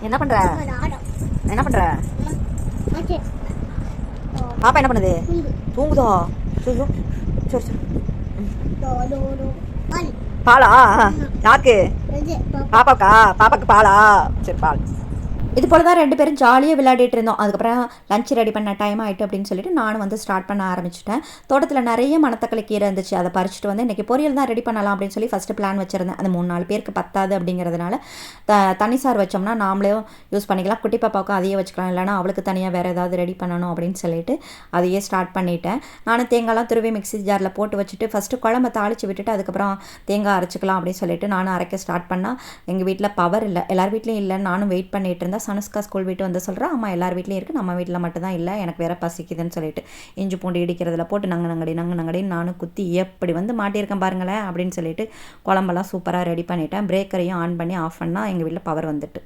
என்ன பண்ற? என்ன பண்ற? பாப்பா என்ன பண்ணுது? தூங்குதா? சரி சரி சரி. பாலா யாருக்கு? பாப்பாக்கா? பாப்பாக்கு பாலா? சரி பால். இது போல் தான் 2 பேரும் ஜாலியாக விளையாடிட்டு இருந்தோம். அதுக்கப்புறம் லஞ்ச் ரெடி பண்ண டைம் ஆகிட்டு அப்படின்னு சொல்லிட்டு நானும் வந்து ஸ்டார்ட் பண்ண ஆரம்பிச்சிட்டேன். தோட்டத்தில் நிறைய மணத்தக்காளி கீரை இருந்துச்சு. அதை பறிச்சுட்டு வந்து இன்றைக்கி பொரியல் தான் ரெடி பண்ணலாம் அப்படின்னு சொல்லி ஃபஸ்ட்டு பிளான் வச்சுருந்தேன். அந்த 3-4 பேருக்கு பத்தாது அப்படிங்கிறதுனால தனி சார் வச்சோம்னா நாமளே யூஸ் பண்ணிக்கலாம். குட்டி பாப்பாவுக்கும் அதையே வச்சுக்கலாம். இல்லைனா அவளுக்கு தனியாக வேறு ஏதாவது ரெடி பண்ணணும் அப்படின்னு சொல்லிட்டு அதையே ஸ்டார்ட் பண்ணிட்டேன். நானும் தேங்காய்லாம் துருவி மிக்ஸி ஜாரில் போட்டு வச்சுட்டு ஃபஸ்ட்டு குழம்பை தாளித்து விட்டுட்டு அதுக்கப்புறம் தேங்காய் அரைச்சிக்கலாம் அப்படின்னு சொல்லிட்டு நானும் அரைக்க ஸ்டார்ட் பண்ணால் எங்கள் வீட்டில் பவர் இல்லை. எல்லார் வீட்லேயும் இல்லைன்னு நானும் வெயிட் பண்ணிட்டு இருந்தேன். சனுஸ்கா ஸ்கூல் விட்டு வந்து சொல்கிறேன், அம்மா எல்லார் வீட்லேயும் இருக்குது, நம்ம வீட்டில் மட்டும்தான் இல்லை, எனக்கு வேறு பசிக்குதுன்னு சொல்லிட்டு இஞ்சி பூண்டு இடிக்கிறதுல போட்டு நங்கு நங்கடின்னு நானும் குத்தி எப்படி வந்து மாட்டியிருக்கேன் பாருங்களேன் அப்படின்னு சொல்லிட்டு குழம்பெல்லாம் சூப்பராக ரெடி பண்ணிட்டேன். பிரேக்கரையும் ஆன் பண்ணி ஆஃப் பண்ணால் எங்கள் வீட்டில் பவர் வந்துட்டு